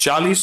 40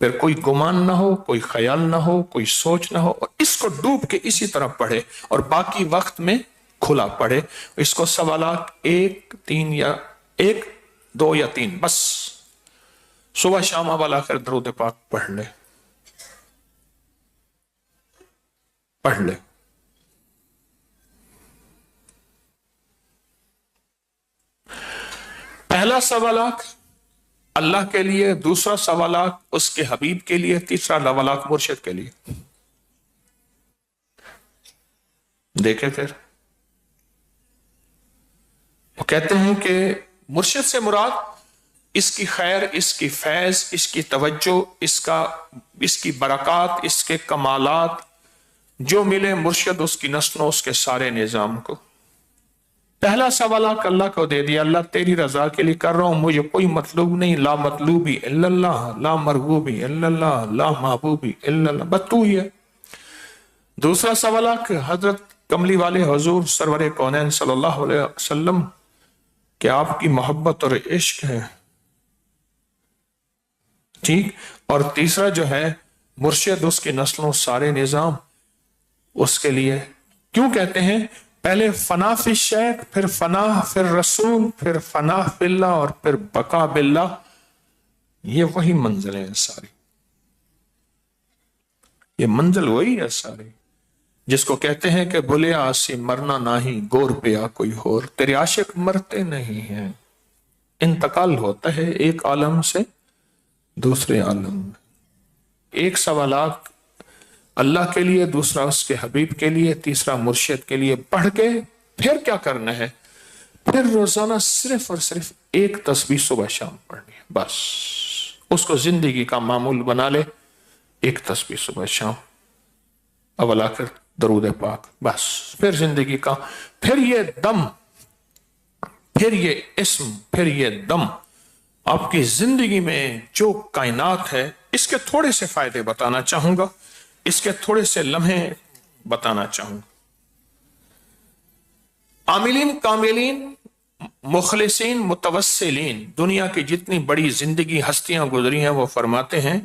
پھر کوئی گمان نہ ہو، کوئی خیال نہ ہو، کوئی سوچ نہ ہو، اور اس کو ڈوب کے اسی طرح پڑھے اور باقی وقت میں کھلا پڑھے. اس کو سوالات 1 3 یا 1 2 یا 3 بس صبح شام اول آخر درود پاک پڑھ لے. پہلا سوالات اللہ کے لیے، دوسرا سوالات اس کے حبیب کے لیے، تیسرا سوالات مرشد کے لیے. دیکھیں پھر وہ کہتے ہیں کہ مرشد سے مراد اس کی خیر، اس کی فیض، اس کی توجہ، اس کی برکات، اس کے کمالات جو ملے مرشد اس کی نسلوں، اس کے سارے نظام کو. پہلا سوال اللہ کو دے دیا، اللہ تیری رضا کے لیے کر رہا ہوں، مجھے کوئی مطلوب نہیں، لا مطلوبی الا اللہ، لا مرغوبی الا اللہ، لا محبوبی الا اللہ، بس تو ہی ہے. دوسرا سوال حضرت کملی والے حضور سرور کونین صلی اللہ علیہ وسلم کہ آپ کی محبت اور عشق ہے، ٹھیک. اور تیسرا جو ہے مرشد، اس کی نسلوں، سارے نظام اس کے لیے. کیوں کہتے ہیں پہلے فنا فی الشیخ، پھر فنا پھر رسول، پھر فنا فی اللہ، اور پھر بقا باللہ. یہ وہی منزلیں ہیں ساری، یہ منزل وہی ہے ساری جس کو کہتے ہیں کہ بھلے آسی مرنا نہیں، گور پیا کوئی اور. تیرے عاشق مرتے نہیں ہیں، انتقال ہوتا ہے ایک عالم سے دوسرے عالم میں. ایک سوالات اللہ کے لیے، دوسرا اس کے حبیب کے لیے، تیسرا مرشد کے لیے پڑھ کے پھر کیا کرنا ہے؟ پھر روزانہ صرف اور صرف ایک تسبیح صبح شام پڑھنی ہے، بس اس کو زندگی کا معمول بنا لے. ایک تسبیح صبح شام، اول آخر درود پاک، بس. پھر زندگی کا، پھر یہ دم، پھر یہ اسم، پھر یہ دم آپ کی زندگی میں جو کائنات ہے، اس کے تھوڑے سے فائدے بتانا چاہوں گا، اس کے تھوڑے سے لمحے بتانا چاہوں گا. عاملین، کاملین، مخلصین، متوسلین، دنیا کی جتنی بڑی زندگی ہستیاں گزری ہیں وہ فرماتے ہیں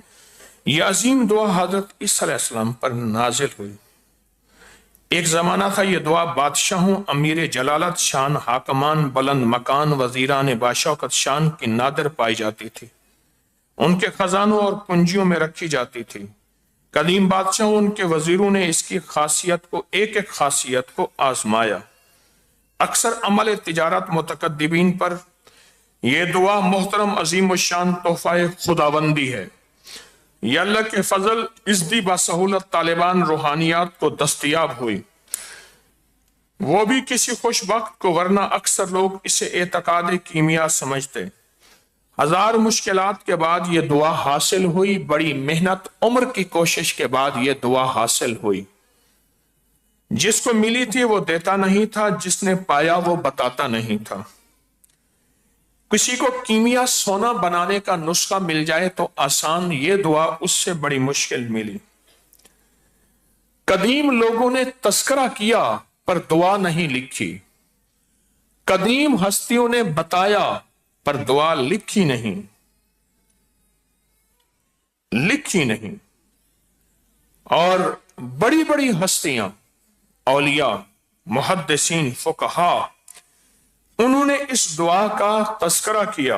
یہ عظیم دعا حضرت عیسیٰ علیہ السلام پر نازل ہوئی. ایک زمانہ تھا یہ دعا بادشاہوں، امیر جلالت شان، حاکمان بلند مکان، وزیران باشوکت شان کی نادر پائی جاتی تھی، ان کے خزانوں اور کنجیوں میں رکھی جاتی تھی. قدیم بادشاہوں، ان کے وزیروں نے اس کی خاصیت کو، ایک ایک خاصیت کو آزمایا. اکثر عمل تجارت متقدمین پر یہ دعا محترم عظیم الشان تحفہ خداوندی ہے. یہ اللہ کے فضل ازدی بسہولت طالبان روحانیات کو دستیاب ہوئی، وہ بھی کسی خوش وقت کو، ورنہ اکثر لوگ اسے اعتقاد کیمیا سمجھتے. ہزار مشکلات کے بعد یہ دعا حاصل ہوئی، بڑی محنت، عمر کی کوشش کے بعد یہ دعا حاصل ہوئی. جس کو ملی تھی وہ دیتا نہیں تھا، جس نے پایا وہ بتاتا نہیں تھا. کسی کو کیمیا سونا بنانے کا نسخہ مل جائے تو آسان، یہ دعا اس سے بڑی مشکل ملی. قدیم لوگوں نے تذکرہ کیا پر دعا نہیں لکھی، قدیم ہستیوں نے بتایا پر دعا لکھی نہیں. اور بڑی بڑی ہستیاں، اولیاء، محدثین، فقہاء، انہوں نے اس دعا کا تذکرہ کیا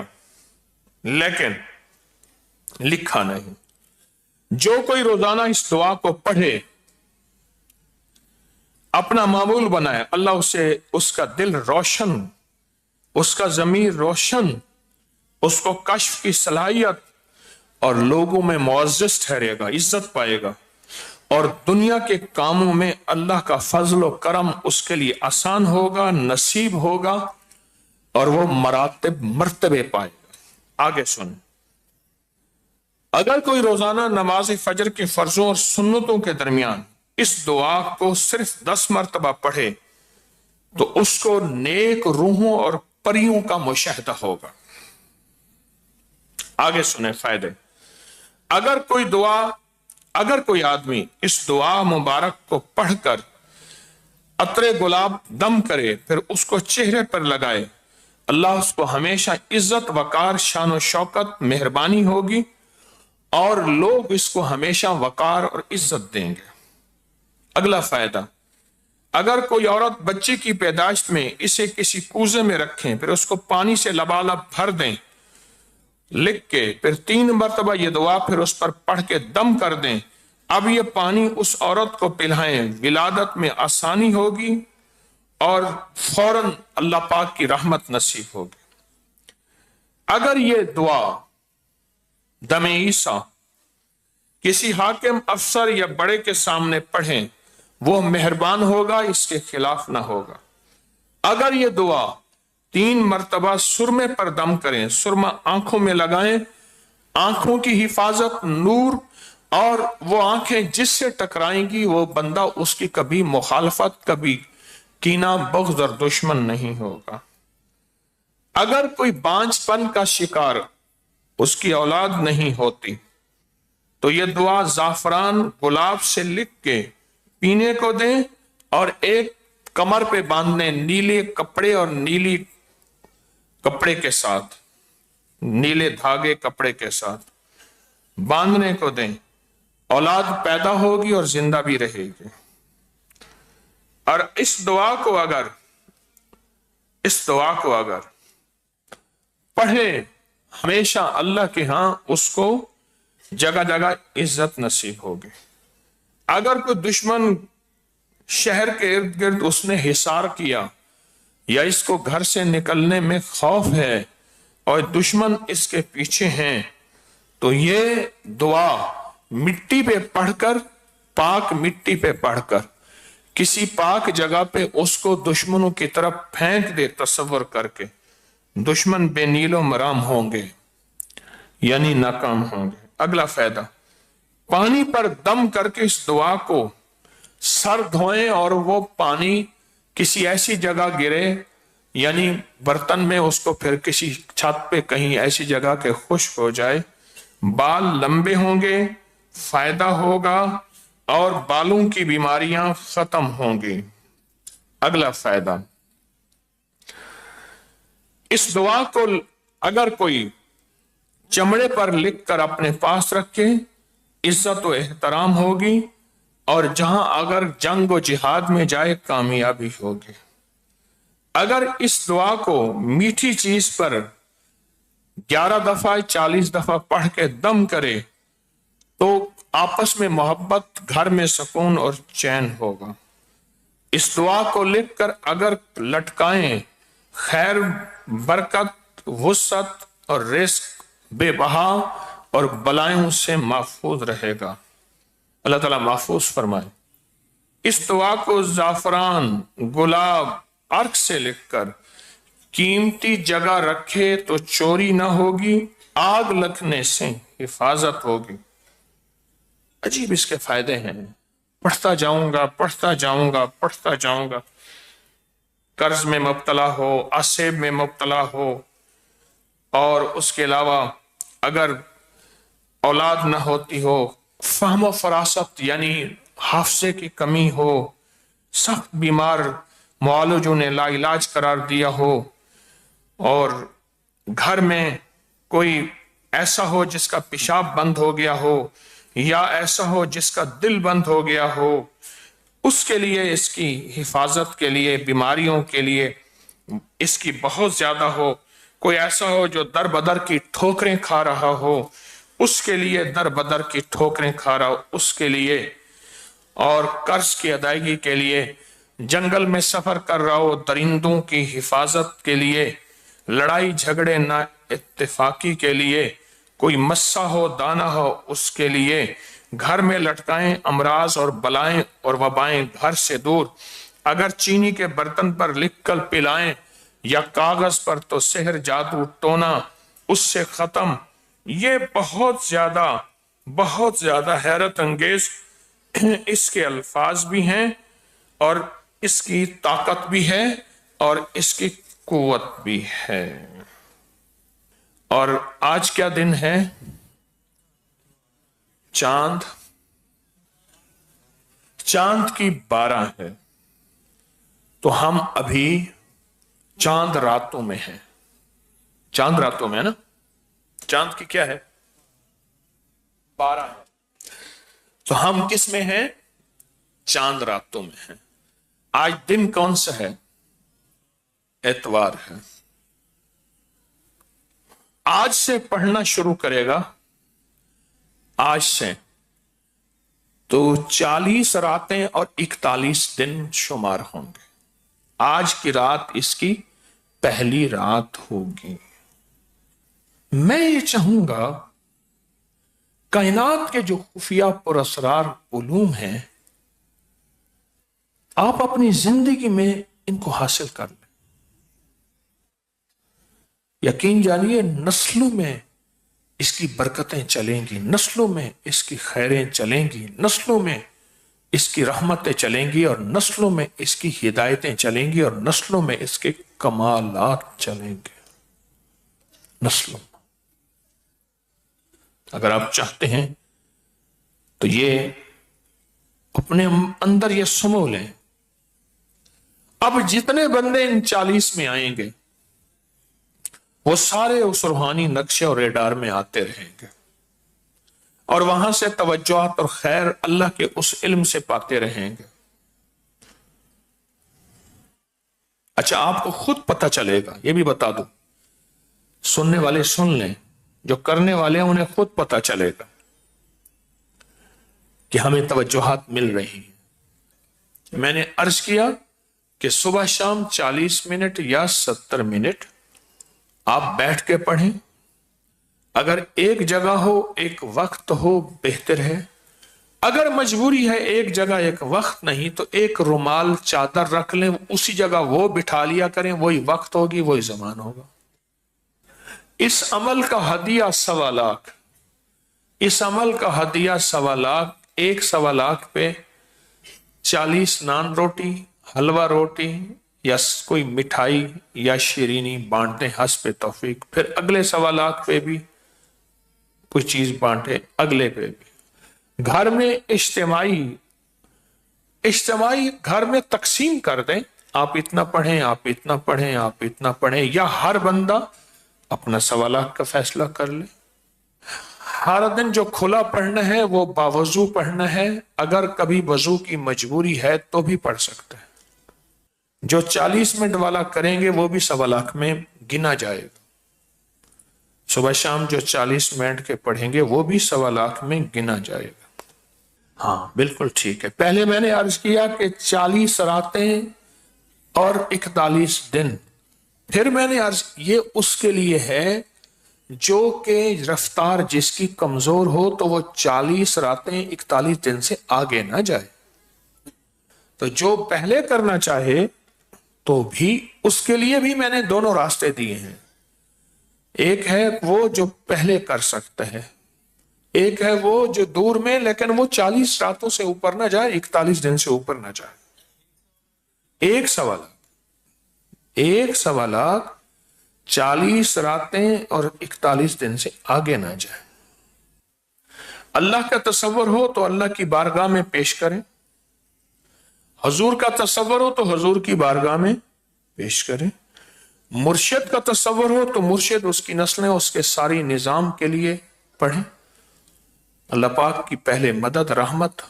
لیکن لکھا نہیں. جو کوئی روزانہ اس دعا کو پڑھے، اپنا معمول بنائے، اللہ اسے، اس کا دل روشن، اس کا ضمیر روشن، اس کو کشف کی صلاحیت، اور لوگوں میں معزز ٹھہرے گا، عزت پائے گا، اور دنیا کے کاموں میں اللہ کا فضل و کرم اس کے لیے آسان ہوگا، نصیب ہوگا، اور وہ مرتبے پائے گا. آگے سن، اگر کوئی روزانہ نماز فجر کے فرضوں اور سنتوں کے درمیان اس دعا کو صرف 10 مرتبہ پڑھے تو اس کو نیک روحوں اور پریوں کا مشاہدہ ہوگا. آگے سنیں فائدے. اگر کوئی آدمی اس دعا مبارک کو پڑھ کر عطر گلاب دم کرے، پھر اس کو چہرے پر لگائے، اللہ اس کو ہمیشہ عزت، وقار، شان و شوکت، مہربانی ہوگی، اور لوگ اس کو ہمیشہ وقار اور عزت دیں گے۔ اگلا فائدہ، اگر کوئی عورت بچے کی پیدائش میں اسے کسی کوزے میں رکھیں، پھر اس کو پانی سے لبالب بھر دیں لکھ کے، پھر 3 مرتبہ یہ دعا پھر اس پر پڑھ کے دم کر دیں، اب یہ پانی اس عورت کو پلائیں، ولادت میں آسانی ہوگی اور فوراً اللہ پاک کی رحمت نصیب ہوگی۔ اگر یہ دعا دم عیسیٰ کسی حاکم، افسر یا بڑے کے سامنے پڑھیں، وہ مہربان ہوگا، اس کے خلاف نہ ہوگا۔ اگر یہ دعا 3 مرتبہ سرمے پر دم کریں، سرما آنکھوں میں لگائیں، آنکھوں کی حفاظت، نور، اور وہ آنکھیں جس سے ٹکرائیں گی وہ بندہ اس کی کبھی مخالفت، کبھی کینہ، بغض اور دشمن نہیں ہوگا۔ اگر کوئی بانجھ پن کا شکار، اس کی اولاد نہیں ہوتی، تو یہ دعا زعفران گلاب سے لکھ کے پینے کو دیں اور ایک کمر پہ باندھنے، نیلے کپڑے اور نیلی کپڑے کے ساتھ، نیلے دھاگے کپڑے کے ساتھ باندھنے کو دیں، اولاد پیدا ہوگی اور زندہ بھی رہے گی۔ اور اس دعا کو اگر پڑھے ہمیشہ اللہ کے ہاں اس کو جگہ جگہ عزت نصیب ہوگی۔ اگر کوئی دشمن شہر کے ارد گرد اس نے حصار کیا یا اس کو گھر سے نکلنے میں خوف ہے اور دشمن اس کے پیچھے ہیں، تو یہ دعا مٹی پہ پڑھ کر، پاک مٹی پہ پڑھ کر کسی پاک جگہ پہ اس کو دشمنوں کی طرف پھینک دے، تصور کر کے دشمن بے نیل و مرام ہوں گے، یعنی ناکام ہوں گے۔ اگلا فائدہ، پانی پر دم کر کے اس دعا کو سر دھوئیں اور وہ پانی کسی ایسی جگہ گرے، یعنی برتن میں، اس کو پھر کسی چھت پہ کہیں ایسی جگہ کہ خشک ہو جائے، بال لمبے ہوں گے، فائدہ ہوگا اور بالوں کی بیماریاں ختم ہوں گی۔ اگلا فائدہ، اس دعا کو اگر کوئی چمڑے پر لکھ کر اپنے پاس رکھے، عزت و احترام ہوگی، اور جہاں اگر جنگ و جہاد میں جائے کامیابی ہوگی۔ اگر اس دعا کو میٹھی چیز پر 11 دفعہ 40 دفعہ پڑھ کے دم کرے تو آپس میں محبت، گھر میں سکون اور چین ہوگا۔ اس دعا کو لکھ کر اگر لٹکائیں، خیر، برکت، وسعت اور رزق بے بہا اور بلائوں سے محفوظ رہے گا۔ اللہ تعالیٰ محفوظ فرمائے۔ اس دعا کو زعفران، گلاب، عرق سے لکھ کر قیمتی جگہ رکھے تو چوری نہ ہوگی، آگ لگنے سے حفاظت ہوگی۔ عجیب اس کے فائدے ہیں، پڑھتا جاؤں گا۔ قرض میں مبتلا ہو، عصب میں مبتلا ہو، اور اس کے علاوہ اگر اولاد نہ ہوتی ہو، فہم و فراست یعنی حافظے کی کمی ہو، سخت بیمار، معالجوں نے لا علاج قرار دیا ہو، اور گھر میں کوئی ایسا ہو جس کا پیشاب بند ہو گیا ہو، یا ایسا ہو جس کا دل بند ہو گیا ہو، اس کے لیے، اس کی حفاظت کے لیے، بیماریوں کے لیے اس کی بہت زیادہ ہو، کوئی ایسا ہو جو در بدر کی ٹھوکریں کھا رہا ہو، اس کے لیے در بدر کی ٹھوکریں کھا رہا ہو، اس کے لیے، اور قرض کی ادائیگی کے لیے، جنگل میں سفر کر رہا ہو، درندوں کی حفاظت کے لیے، لڑائی جھگڑے نہ اتفاقی کے لیے، کوئی مسا ہو، دانا ہو، اس کے لیے، گھر میں لٹکائیں، امراض اور بلائیں اور وبائیں گھر سے دور، اگر چینی کے برتن پر لکھ کر پلائیں یا کاغذ پر تو سحر، جادو، ٹونا اس سے ختم۔ یہ بہت زیادہ حیرت انگیز اس کے الفاظ بھی ہیں، اور اس کی طاقت بھی ہے، اور اس کی قوت بھی ہے۔ اور آج کیا دن ہے؟ چاند کی 12 ہے، تو ہم ابھی چاند راتوں میں ہیں۔ چاند راتوں میں ہے نا؟ چاند کی کیا ہے؟ 12 ہے. تو ہم کس میں ہیں؟ چاند راتوں میں ہیں. آج دن کون سا ہے؟ اتوار ہے. آج سے پڑھنا شروع کرے گا، آج سے تو 40 راتیں اور 41 دن شمار ہوں گے. آج کی رات اس کی پہلی رات ہوگی. میں یہ چاہوں گا کائنات کے جو خفیہ پر اسرار علوم ہیں، آپ اپنی زندگی میں ان کو حاصل کر لیں. یقین جانیے نسلوں میں اس کی برکتیں چلیں گی، نسلوں میں اس کی خیریں چلیں گی، نسلوں میں اس کی رحمتیں چلیں گی، اور نسلوں میں اس کی ہدایتیں چلیں گی، اور نسلوں میں اس کے کمالات چلیں گے. نسلوں. اگر آپ چاہتے ہیں تو یہ اپنے اندر یہ سمو لیں. اب جتنے بندے ان 40 میں آئیں گے وہ سارے اس روحانی نقشے اور ریڈار میں آتے رہیں گے، اور وہاں سے توجہات اور خیر اللہ کے اس علم سے پاتے رہیں گے. اچھا، آپ کو خود پتہ چلے گا، یہ بھی بتا دوں، سننے والے سن لیں، جو کرنے والے ہیں انہیں خود پتہ چلے گا کہ ہمیں توجہات مل رہی ہیں. میں نے عرض کیا کہ صبح شام 40 منٹ یا 70 منٹ آپ بیٹھ کے پڑھیں. اگر ایک جگہ ہو، ایک وقت ہو، بہتر ہے. اگر مجبوری ہے ایک جگہ ایک وقت نہیں، تو ایک رومال چادر رکھ لیں، اسی جگہ وہ بٹھا لیا کریں، وہی وقت ہوگی، وہی زمان ہوگا. اس عمل کا ہدیہ 1.25 لاکھ. اس عمل کا ہدیہ 1.25 لاکھ. ایک 1.25 لاکھ پہ 40 نان روٹی، حلوہ روٹی یا کوئی مٹھائی یا شیرینی بانٹیں حسب توفیق. پھر اگلے 1.25 لاکھ پہ بھی کوئی چیز بانٹے، اگلے پہ بھی. گھر میں اجتماعی گھر میں تقسیم کر دیں. آپ اتنا پڑھیں، آپ اتنا پڑھیں، آپ اتنا پڑھیں، یا ہر بندہ اپنا 1.25 لاکھ کا فیصلہ کر لے. ہر دن جو کھلا پڑھنا ہے وہ باوضو پڑھنا ہے. اگر کبھی وضو کی مجبوری ہے تو بھی پڑھ سکتے ہیں. جو 40 منٹ والا کریں گے وہ بھی 1.25 لاکھ میں گنا جائے گا. صبح شام جو 40 منٹ کے پڑھیں گے وہ بھی 1.25 لاکھ میں گنا جائے گا. ہاں بالکل ٹھیک ہے. پہلے میں نے عرض کیا کہ 40 راتیں اور 41 دن. پھر میں نے عرض یہ اس کے لیے ہے جو کہ رفتار جس کی کمزور ہو، تو وہ 40 راتیں 41 دن سے آگے نہ جائے. تو جو پہلے کرنا چاہے تو بھی اس کے لیے بھی میں نے دونوں راستے دیے ہیں. ایک ہے وہ جو پہلے کر سکتے ہیں، ایک ہے وہ جو دور میں، لیکن وہ 40 راتوں سے اوپر نہ جائے، 41 دن سے اوپر نہ جائے. ایک سوال 40 راتیں اور 41 دن سے آگے نہ جائے. اللہ کا تصور ہو تو اللہ کی بارگاہ میں پیش کریں. حضور کا تصور ہو تو حضور کی بارگاہ میں پیش کریں. مرشد کا تصور ہو تو مرشد، اس کی نسلیں، اس کے ساری نظام کے لیے پڑھیں. اللہ پاک کی پہلے مدد، رحمت،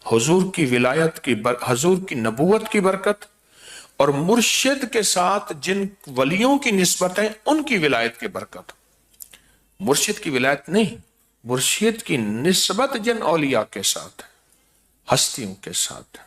حضور کی ولایت کی حضور کی نبوت کی برکت، اور مرشد کے ساتھ جن ولیوں کی نسبت ہے ان کی ولایت کی برکت. مرشد کی ولایت نہیں، مرشد کی نسبت جن اولیاء کے ساتھ ہے، ہستیوں کے ساتھ ہے.